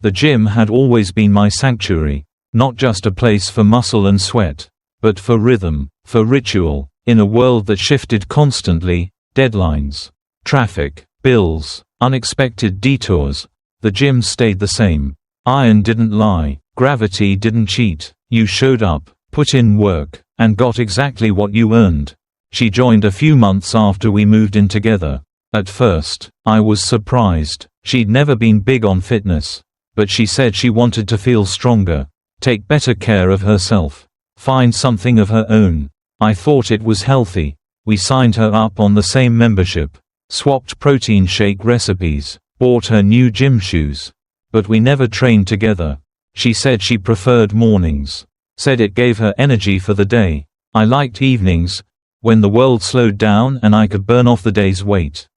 The gym had always been my sanctuary, not just a place for muscle and sweat, but for rhythm, for ritual. In a world that shifted constantly, deadlines, traffic, bills, unexpected detours, the gym stayed the same. Iron didn't lie, gravity didn't cheat. You showed up, put in work, and got exactly what you earned. She joined a few months after we moved in together. At first, I was surprised. She'd never been big on fitness, but she said she wanted to feel stronger, take better care of herself, find something of her own. I thought it was healthy. We signed her up on the same membership, swapped protein shake recipes, bought her new gym shoes. But we never trained together. She said she preferred mornings, said it gave her energy for the day. I liked evenings, when the world slowed down and I could burn off the day's weight.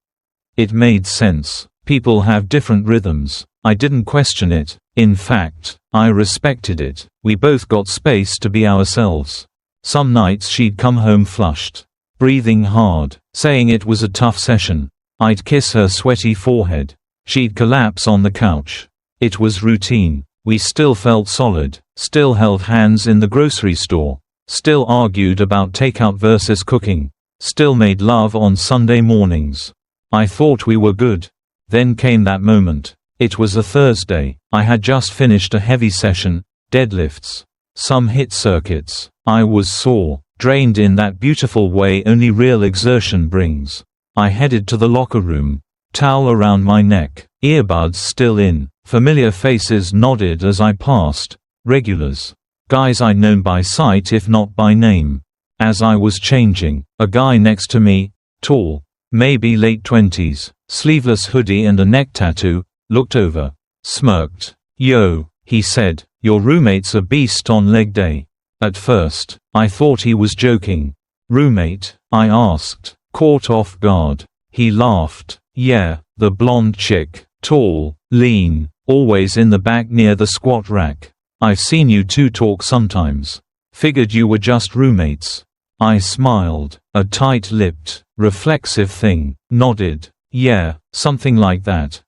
It made sense. People have different rhythms. I didn't question it. In fact, I respected it. We both got space to be ourselves. Some nights she'd come home flushed, breathing hard, saying it was a tough session. I'd kiss her sweaty forehead. She'd collapse on the couch. It was routine. We still felt solid, still held hands in the grocery store, still argued about takeout versus cooking, still made love on Sunday mornings. I thought we were good. Then came that moment. It was a Thursday. I had just finished a heavy session, deadlifts, some HIIT circuits. I was sore, drained in that beautiful way only real exertion brings. I headed to the locker room, towel around my neck, earbuds still in. Familiar faces nodded as I passed, regulars. Guys I'd known by sight if not by name. As I was changing, a guy next to me, tall, maybe late 20s, sleeveless hoodie and a neck tattoo, looked over, smirked. "Yo," he said, "your roommate's a beast on leg day." At first, I thought he was joking. "Roommate?" I asked, caught off guard. He laughed. "Yeah, the blonde chick, tall, lean, always in the back near the squat rack. I've seen you two talk sometimes. Figured you were just roommates." I smiled, a tight-lipped, reflexive thing, nodded. "Yeah, something like that."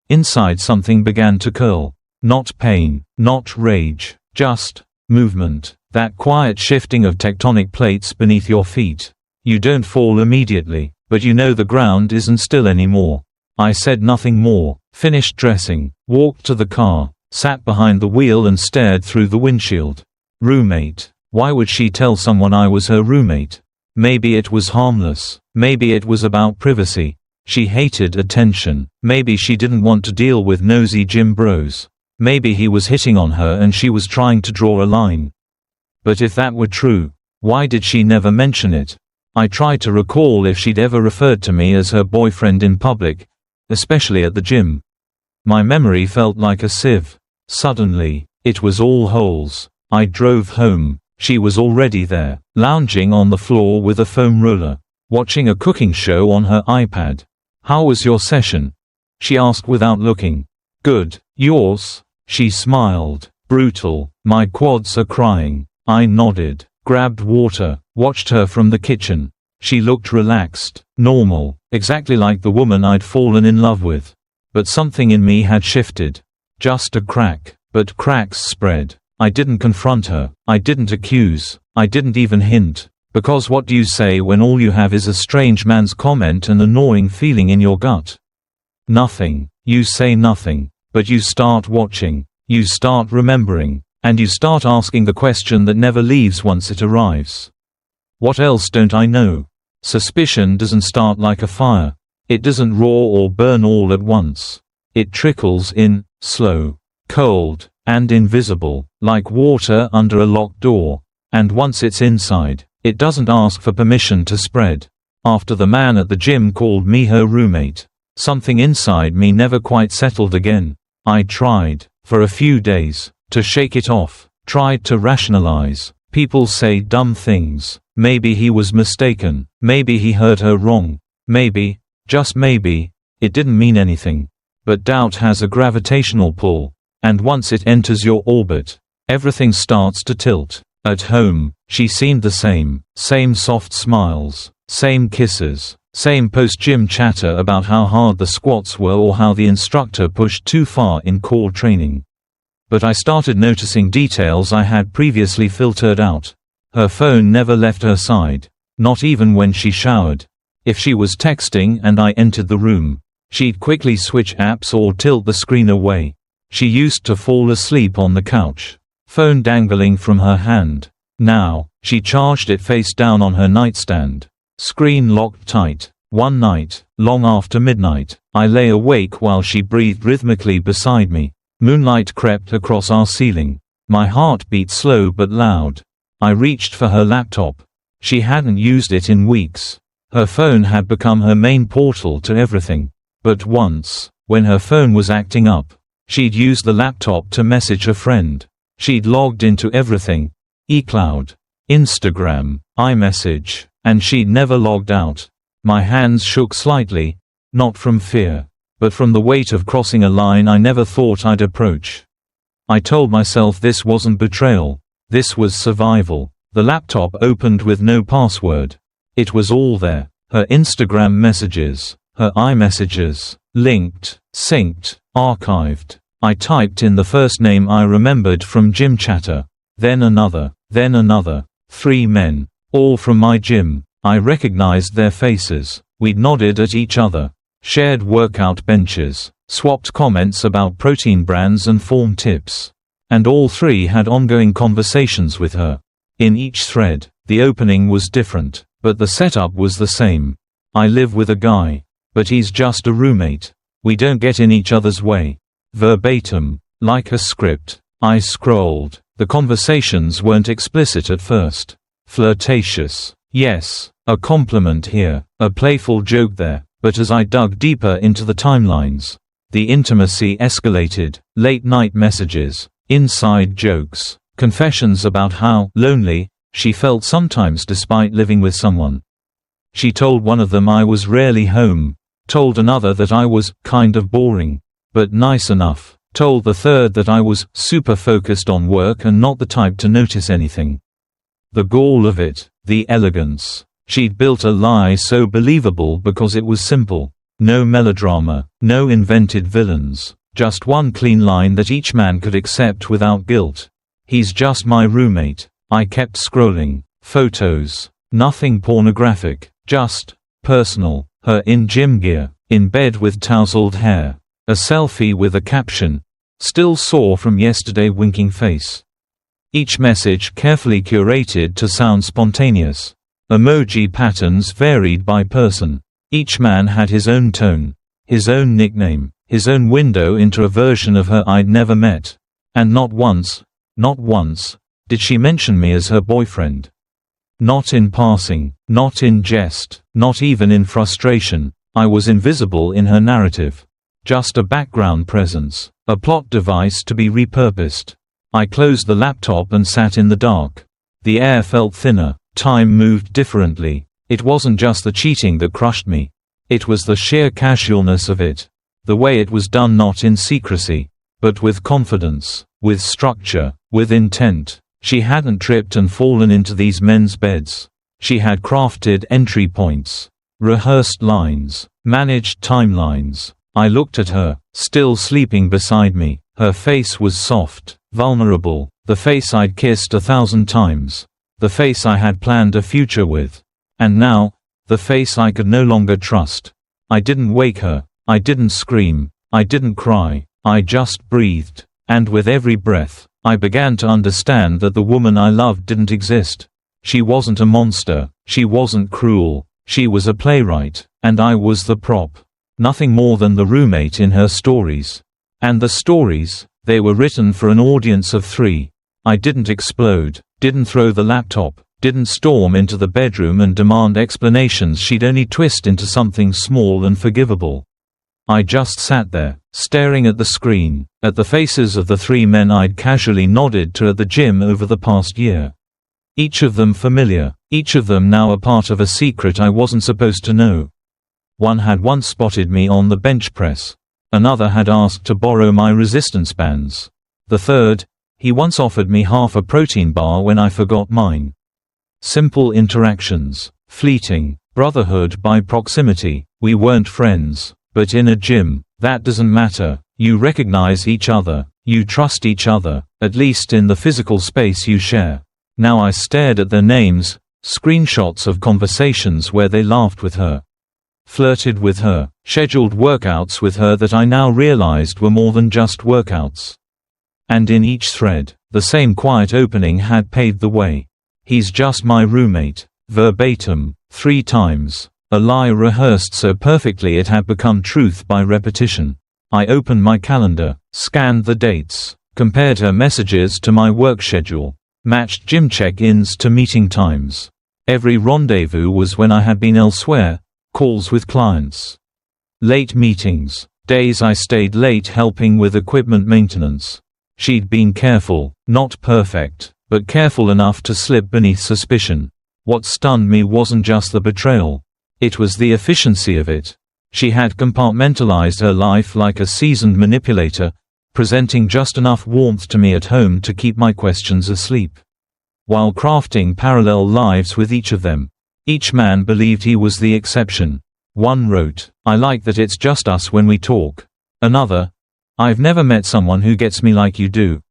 Inside something began to curl. Not pain, not rage, just movement, that quiet shifting of tectonic plates beneath your feet. You don't fall immediately, but you know the ground isn't still anymore. I said nothing more, finished dressing, walked to the car, sat behind the wheel and stared through the windshield. Roommate. Why would she tell someone I was her roommate? Maybe it was harmless. Maybe it was about privacy. She hated attention. Maybe she didn't want to deal with nosy gym bros. Maybe he was hitting on her and she was trying to draw a line. But if that were true, why did she never mention it? I tried to recall if she'd ever referred to me as her boyfriend in public, especially at the gym. My memory felt like a sieve. Suddenly, it was all holes. I drove home. She was already there, lounging on the floor with a foam roller, watching a cooking show on her iPad. "How was your session?" she asked without looking. "Good. Yours?" She smiled. "Brutal. My quads are crying." I nodded, grabbed water, watched her from the kitchen. She looked relaxed, normal, exactly like the woman I'd fallen in love with. But something in me had shifted. Just a crack, but cracks spread. I didn't confront her, I didn't accuse, I didn't even hint, because what do you say when all you have is a strange man's comment and a gnawing feeling in your gut? Nothing. You say nothing, but you start watching, you start remembering, and you start asking the question that never leaves once it arrives. What else don't I know? Suspicion doesn't start like a fire. It doesn't roar or burn all at once. It trickles in, slow, cold, and invisible, like water under a locked door. And once it's inside, it doesn't ask for permission to spread. After the man at the gym called me her roommate, something inside me never quite settled again. I tried, for a few days, to shake it off, tried to rationalize. People say dumb things. Maybe he was mistaken. Maybe he heard her wrong. Maybe, just maybe, it didn't mean anything. But doubt has a gravitational pull. And once it enters your orbit, everything starts to tilt. At home, she seemed the same soft smiles, same kisses, Same post-gym chatter about how hard the squats were or how the instructor pushed too far in core training. But I started noticing details I had previously filtered out. Her phone never left her side. Not even when she showered. If she was texting and I entered the room, she'd quickly switch apps or tilt the screen away. She used to fall asleep on the couch, phone dangling from her hand. Now, she charged it face down on her nightstand, screen locked tight. One night, long after midnight, I lay awake while she breathed rhythmically beside me. Moonlight crept across our ceiling. My heart beat slow but loud. I reached for her laptop. She hadn't used it in weeks. Her phone had become her main portal to everything. But once, when her phone was acting up, she'd used the laptop to message a friend. She'd logged into everything. eCloud, Instagram, iMessage, and she'd never logged out. My hands shook slightly, not from fear, but from the weight of crossing a line I never thought I'd approach. I told myself this wasn't betrayal. This was survival. The laptop opened with no password. It was all there. Her Instagram messages, her iMessages, linked, synced, archived. I typed in the first name I remembered from gym chatter. Then another. 3 men. All from my gym. I recognized their faces. We'd nodded at each other. Shared workout benches, swapped comments about protein brands and form tips. And all 3 had ongoing conversations with her. In each thread, the opening was different, but the setup was the same. I live with a guy, but he's just a roommate. We don't get in each other's way. Verbatim, like a script. I scrolled. The conversations weren't explicit at first. Flirtatious. Yes, a compliment here, a playful joke there. But as I dug deeper into the timelines, the intimacy escalated. Late-night messages, inside jokes, confessions about how lonely she felt sometimes despite living with someone. She told one of them I was rarely home, told another that I was kind of boring, but nice enough, told the third that I was super focused on work and not the type to notice anything. The gall of it, the elegance. She'd built a lie so believable because it was simple. No melodrama, no invented villains, just one clean line that each man could accept without guilt. He's just my roommate. I kept scrolling. Photos. Nothing pornographic, just personal. Her in gym gear, in bed with tousled hair. A selfie with a caption, "Still sore from yesterday," winking face. Each message carefully curated to sound spontaneous. Emoji patterns varied by person. Each man had his own tone, his own nickname, his own window into a version of her I'd never met. And not once, did she mention me as her boyfriend. Not in passing, not in jest, not even in frustration. I was invisible in her narrative. Just a background presence, a plot device to be repurposed. I closed the laptop and sat in the dark. The air felt thinner. Time moved differently. It wasn't just the cheating that crushed me. It was the sheer casualness of it. The way it was done, not in secrecy, but with confidence, with structure, with intent. She hadn't tripped and fallen into these men's beds. She had crafted entry points, rehearsed lines, managed timelines. I looked at her, still sleeping beside me. Her face was soft, vulnerable, the face I'd kissed 1,000 times. The face I had planned a future with. And now, the face I could no longer trust. I didn't wake her. I didn't scream. I didn't cry. I just breathed. And with every breath, I began to understand that the woman I loved didn't exist. She wasn't a monster. She wasn't cruel. She was a playwright, and I was the prop. Nothing more than the roommate in her stories. And the stories, they were written for an audience of 3. I didn't explode, didn't throw the laptop, didn't storm into the bedroom and demand explanations she'd only twist into something small and forgivable. I just sat there, staring at the screen, at the faces of the 3 men I'd casually nodded to at the gym over the past year. Each of them familiar, each of them now a part of a secret I wasn't supposed to know. One had once spotted me on the bench press. Another had asked to borrow my resistance bands. The third, he once offered me half a protein bar when I forgot mine. Simple interactions, fleeting, Brotherhood by proximity. We weren't friends, but in a gym, that doesn't matter. You recognize each other. You trust each other, at least in the physical space you share. Now I stared at their names, screenshots of conversations where they laughed with her, flirted with her, scheduled workouts with her that I now realized were more than just workouts. And in each thread, the same quiet opening had paved the way. He's just my roommate. Verbatim, 3 times. A lie rehearsed so perfectly it had become truth by repetition. I opened my calendar, scanned the dates, compared her messages to my work schedule, matched gym check-ins to meeting times. Every rendezvous was when I had been elsewhere, calls with clients, late meetings, days I stayed late helping with equipment maintenance. She'd been careful, not perfect, but careful enough to slip beneath suspicion. What stunned me wasn't just the betrayal. It was the efficiency of it. She had compartmentalized her life like a seasoned manipulator, presenting just enough warmth to me at home to keep my questions asleep, while crafting parallel lives with each of them. Each man believed he was the exception. One wrote, "I like that it's just us when we talk." Another, "I've never met someone who gets me like you do."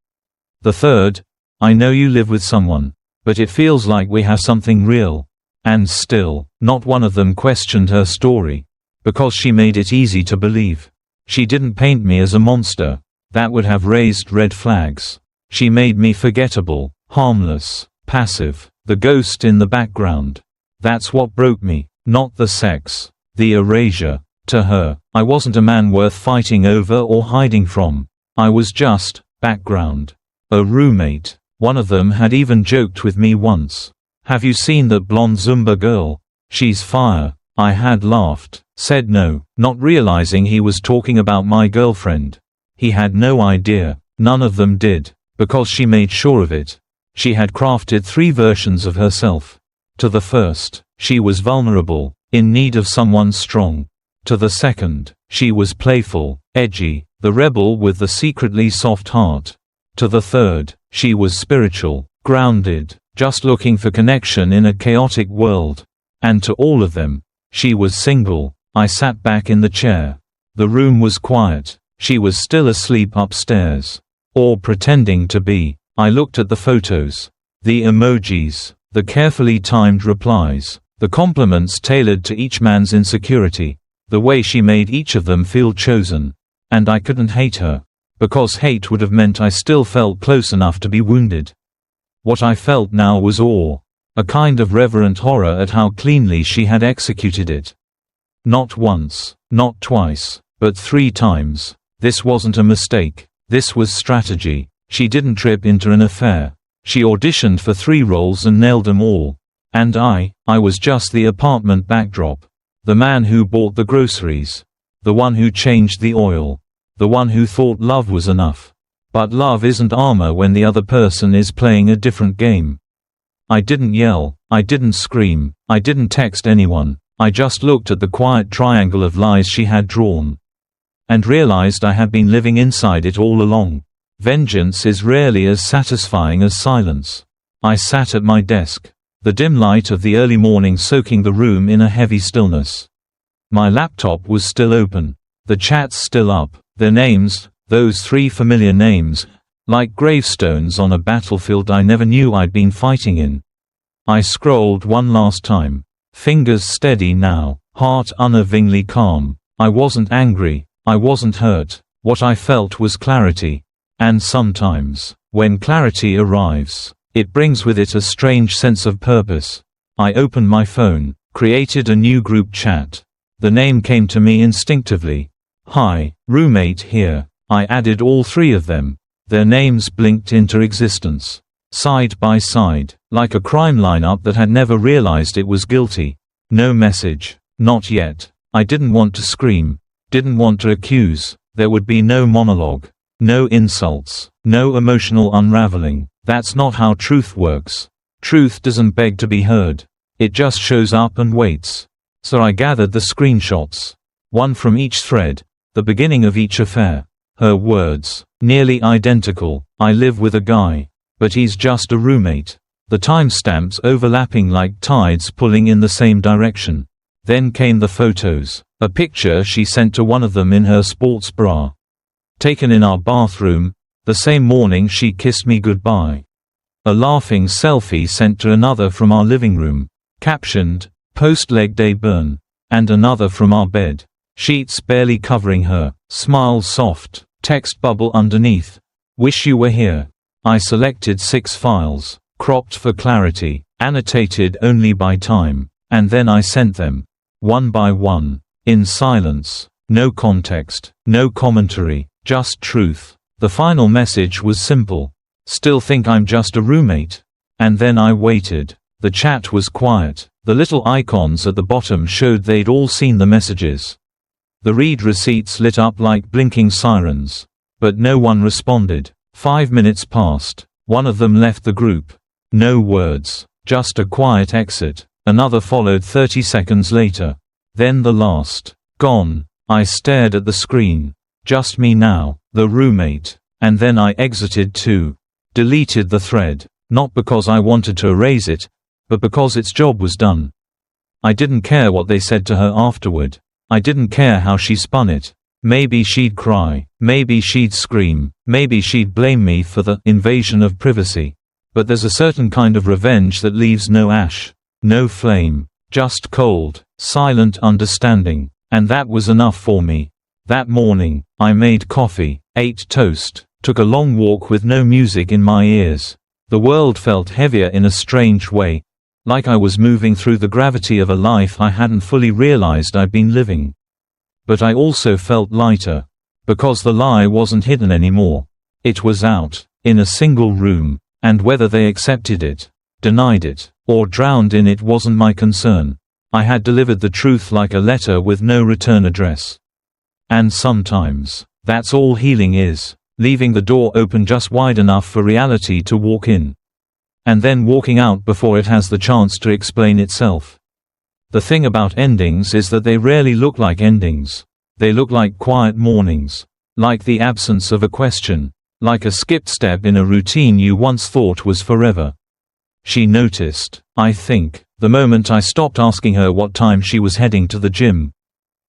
The third, "I know you live with someone, but it feels like we have something real." And still, not one of them questioned her story, because she made it easy to believe. She didn't paint me as a monster. That would have raised red flags. She made me forgettable, harmless, passive, the ghost in the background. That's what broke me, not the sex, the erasure. To her, I wasn't a man worth fighting over or hiding from. I was just background. A roommate. One of them had even joked with me once. "Have you seen that blonde Zumba girl? She's fire." I had laughed, said no, not realizing he was talking about my girlfriend. He had no idea. None of them did, because she made sure of it. She had crafted 3 versions of herself. To the first, she was vulnerable, in need of someone strong. To the second, she was playful, edgy, the rebel with the secretly soft heart. To the third, she was spiritual, grounded, just looking for connection in a chaotic world. And to all of them, she was single. I sat back in the chair. The room was quiet. She was still asleep upstairs. Or pretending to be. I looked at the photos. The emojis, the carefully timed replies, the compliments tailored to each man's insecurity, the way she made each of them feel chosen. And I couldn't hate her, because hate would have meant I still felt close enough to be wounded. What I felt now was awe, a kind of reverent horror at how cleanly she had executed it. Not once, not twice, but 3 times. This wasn't a mistake. This was strategy. She didn't trip into an affair. She auditioned for 3 roles and nailed them all. And I was just the apartment backdrop. The man who bought the groceries. The one who changed the oil. The one who thought love was enough. But love isn't armor when the other person is playing a different game. I didn't yell, I didn't scream, I didn't text anyone. I just looked at the quiet triangle of lies she had drawn, and realized I had been living inside it all along. Vengeance is rarely as satisfying as silence. I sat at my desk, the dim light of the early morning soaking the room in a heavy stillness. My laptop was still open, the chats still up, their names, those 3 familiar names, like gravestones on a battlefield I never knew I'd been fighting in. I scrolled one last time, fingers steady now, heart unnervingly calm. I wasn't angry, I wasn't hurt. What I felt was clarity. And sometimes, when clarity arrives, it brings with it a strange sense of purpose. I opened my phone, created a new group chat. The name came to me instinctively. "Hi, roommate here." I added all 3 of them. Their names blinked into existence, side by side, like a crime lineup that had never realized it was guilty. No message. Not yet. I didn't want to scream. Didn't want to accuse. There would be no monologue. No insults. No emotional unraveling. That's not how truth works. Truth doesn't beg to be heard. It just shows up and waits. So I gathered the screenshots. One from each thread. The beginning of each affair. Her words. Nearly identical. "I live with a guy. But he's just a roommate." The timestamps overlapping like tides pulling in the same direction. Then came the photos. A picture she sent to one of them in her sports bra. Taken in our bathroom, the same morning she kissed me goodbye. A laughing selfie sent to another from our living room, captioned, "Post-leg day burn." And another from our bed. Sheets barely covering her, smile soft, text bubble underneath. "Wish you were here." I selected 6 files, cropped for clarity, annotated only by time, and then I sent them. One by one. In silence. No context, no commentary, just truth. The final message was simple. "Still think I'm just a roommate?" And then I waited. The chat was quiet. The little icons at the bottom showed they'd all seen the messages. The read receipts lit up like blinking sirens. But no one responded. 5 minutes passed. One of them left the group. No words. Just a quiet exit. Another followed 30 seconds later. Then the last. Gone. I stared at the screen. Just me now, the roommate. And then I exited too. Deleted the thread. Not because I wanted to erase it, but because its job was done. I didn't care what they said to her afterward. I didn't care how she spun it. Maybe she'd cry, maybe she'd scream, maybe she'd blame me for the invasion of privacy. But there's a certain kind of revenge that leaves no ash, no flame, just cold, silent understanding. And that was enough for me. That morning, I made coffee, ate toast, took a long walk with no music in my ears. The world felt heavier in a strange way, like I was moving through the gravity of a life I hadn't fully realized I'd been living. But I also felt lighter, because the lie wasn't hidden anymore. It was out, in a single room, and whether they accepted it, denied it, or drowned in it wasn't my concern. I had delivered the truth like a letter with no return address. And sometimes, that's all healing is, leaving the door open just wide enough for reality to walk in. And then walking out before it has the chance to explain itself. The thing about endings is that they rarely look like endings. They look like quiet mornings. Like the absence of a question. Like a skipped step in a routine you once thought was forever. She noticed, I think, the moment I stopped asking her what time she was heading to the gym.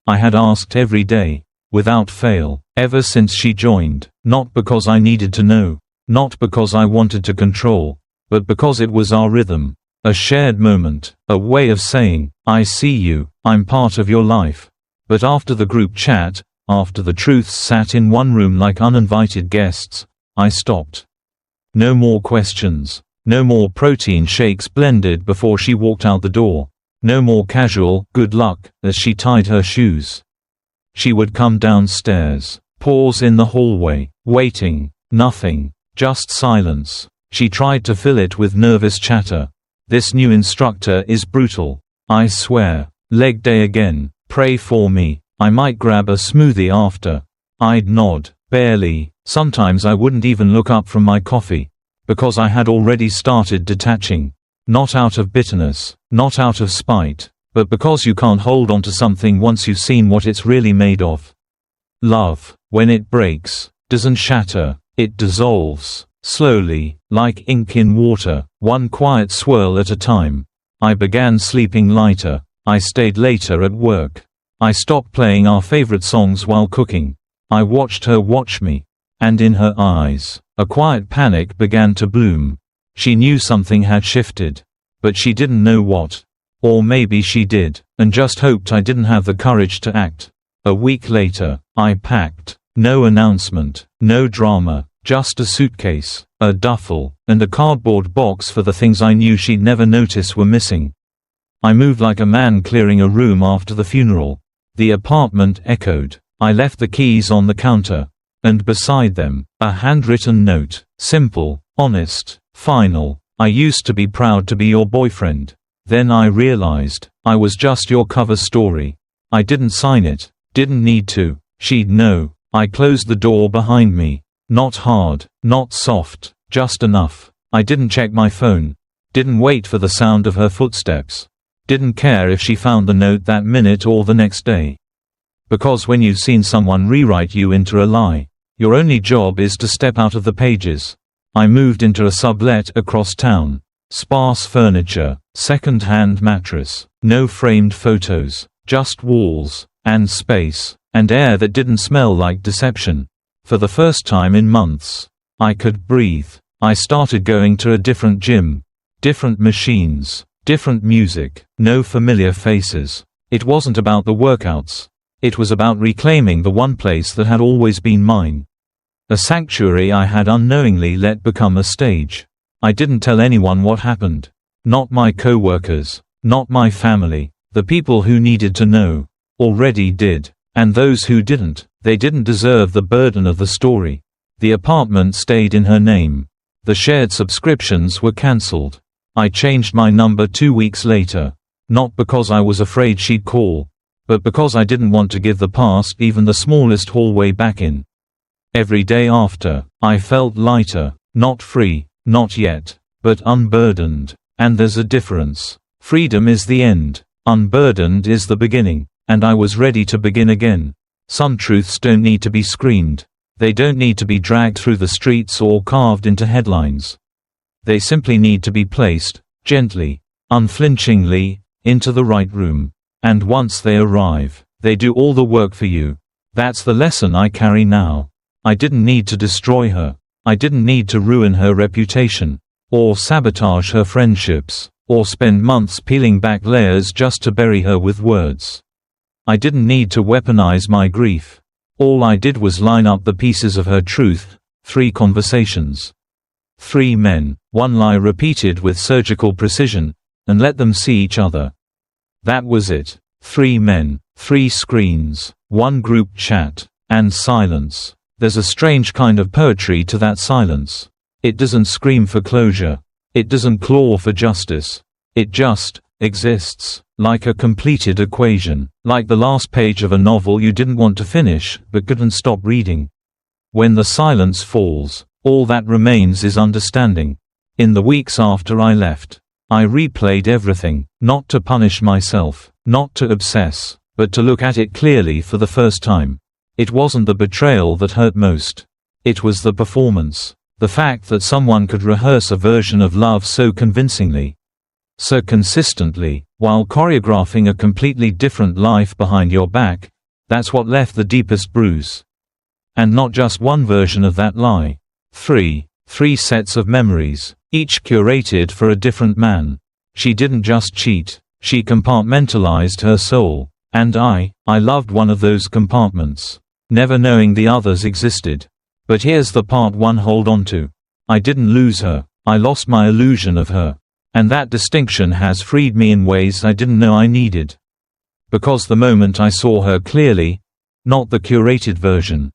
I had asked every day, without fail, ever since she joined, not because I needed to know, not because I wanted to control, but because it was our rhythm, a shared moment, a way of saying, I see you, I'm part of your life. But after the group chat, after the truths sat in one room like uninvited guests, I stopped. No more questions, no more protein shakes blended before she walked out the door, no more casual good luck as she tied her shoes. She would come downstairs, pause in the hallway, waiting, nothing, just silence. She tried to fill it with nervous chatter. This new instructor is brutal. I swear. Leg day again. Pray for me. I might grab a smoothie after. I'd nod, barely. Sometimes I wouldn't even look up from my coffee. Because I had already started detaching. Not out of bitterness, not out of spite, but because you can't hold on to something once you've seen what it's really made of. Love, when it breaks, doesn't shatter, it dissolves. Slowly, like ink in water, one quiet swirl at a time. I began sleeping lighter. I stayed later at work. I stopped playing our favorite songs while cooking. I watched her watch me. And in her eyes, a quiet panic began to bloom. She knew something had shifted. But she didn't know what. Or maybe she did, and just hoped I didn't have the courage to act. A week later, I packed. No announcement, no drama. Just a suitcase, a duffel, and a cardboard box for the things I knew she'd never notice were missing. I moved like a man clearing a room after the funeral. The apartment echoed. I left the keys on the counter. And beside them, a handwritten note. Simple, honest, final. I used to be proud to be your boyfriend. Then I realized, I was just your cover story. I didn't sign it, didn't need to. She'd know. I closed the door behind me. Not hard, not soft, just enough. I didn't check my phone. Didn't wait for the sound of her footsteps. Didn't care if she found the note that minute or the next day. Because when you've seen someone rewrite you into a lie, your only job is to step out of the pages. I moved into a sublet across town. Sparse furniture, second-hand mattress, no framed photos, just walls, and space, and air that didn't smell like deception. For the first time in months, I could breathe. I started going to a different gym. Different machines, different music, no familiar faces. It wasn't about the workouts. It was about reclaiming the one place that had always been mine. A sanctuary I had unknowingly let become a stage. I didn't tell anyone what happened. Not my coworkers, not my family. The people who needed to know already did. And those who didn't, they didn't deserve the burden of the story. The apartment stayed in her name. The shared subscriptions were cancelled. I changed my number 2 weeks later. Not because I was afraid she'd call, but because I didn't want to give the past even the smallest hallway back in. Every day after, I felt lighter, not free, not yet, but unburdened. And there's a difference. Freedom is the end. Unburdened is the beginning. And I was ready to begin again. Some truths don't need to be screamed. They don't need to be dragged through the streets or carved into headlines. They simply need to be placed, gently, unflinchingly, into the right room. And once they arrive, they do all the work for you. That's the lesson I carry now. I didn't need to destroy her. I didn't need to ruin her reputation, or sabotage her friendships, or spend months peeling back layers just to bury her with words. I didn't need to weaponize my grief. All I did was line up the pieces of her truth, 3 conversations. 3 men, 1 lie repeated with surgical precision, and let them see each other. That was it. 3 men, 3 screens, 1 group chat, and silence. There's a strange kind of poetry to that silence. It doesn't scream for closure. It doesn't claw for justice. It just exists, like a completed equation, like the last page of a novel you didn't want to finish but couldn't stop reading. When the silence falls, all that remains is understanding. In the weeks after I left, I replayed everything, not to punish myself, not to obsess, but to look at it clearly for the first time. It wasn't the betrayal that hurt most. It was the performance. The fact that someone could rehearse a version of love so convincingly, so consistently, while choreographing a completely different life behind your back, that's what left the deepest bruise. And not just one version of that lie. 3 sets of memories, each curated for a different man. She didn't just cheat, she compartmentalized her soul. And I loved one of those compartments, never knowing the others existed. But here's the part one hold on to. I didn't lose her, I lost my illusion of her. And that distinction has freed me in ways I didn't know I needed. Because the moment I saw her clearly, not the curated version,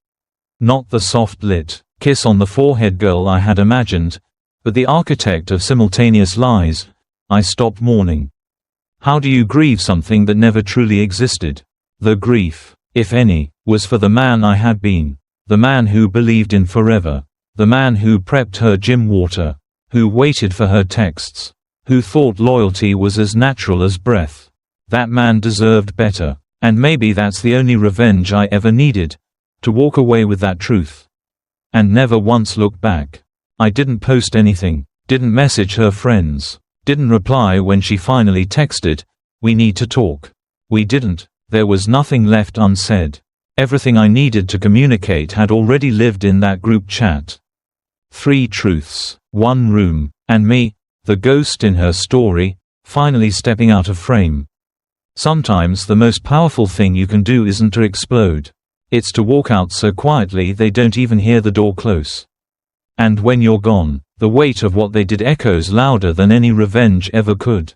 not the soft-lit, kiss on the forehead girl I had imagined, but the architect of simultaneous lies, I stopped mourning. How do you grieve something that never truly existed? The grief, if any, was for the man I had been, the man who believed in forever, the man who prepped her gym water, who waited for her texts, who thought loyalty was as natural as breath. That man deserved better, and maybe that's the only revenge I ever needed, to walk away with that truth. And never once look back. I didn't post anything, didn't message her friends, didn't reply when she finally texted, "We need to talk." We didn't. There was nothing left unsaid. Everything I needed to communicate had already lived in that group chat. 3 truths, 1 room, and me, the ghost in her story, finally stepping out of frame. Sometimes the most powerful thing you can do isn't to explode. It's to walk out so quietly they don't even hear the door close. And when you're gone, the weight of what they did echoes louder than any revenge ever could.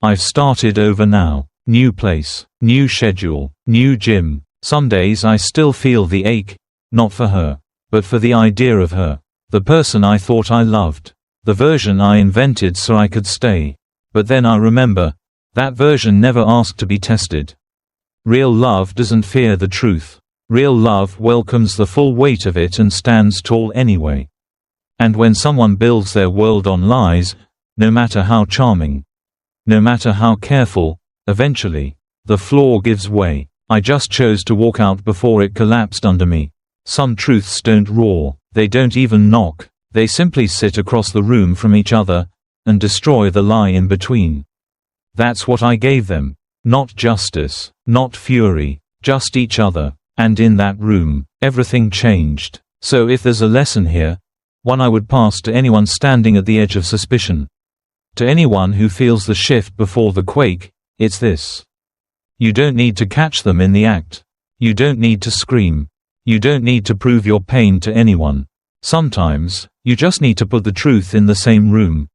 I've started over now. New place, new schedule, new gym. Some days I still feel the ache, not for her, but for the idea of her. The person I thought I loved. The version I invented so I could stay. But then I remember, that version never asked to be tested. Real love doesn't fear the truth. Real love welcomes the full weight of it and stands tall anyway. And when someone builds their world on lies, no matter how charming, no matter how careful, eventually, the floor gives way. I just chose to walk out before it collapsed under me. Some truths don't roar, they don't even knock. They simply sit across the room from each other, and destroy the lie in between. That's what I gave them. Not justice, not fury, just each other. And in that room, everything changed. So if there's a lesson here, one I would pass to anyone standing at the edge of suspicion, to anyone who feels the shift before the quake, it's this. You don't need to catch them in the act. You don't need to scream. You don't need to prove your pain to anyone. Sometimes, you just need to put the truth in the same room.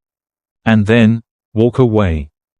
And then, walk away.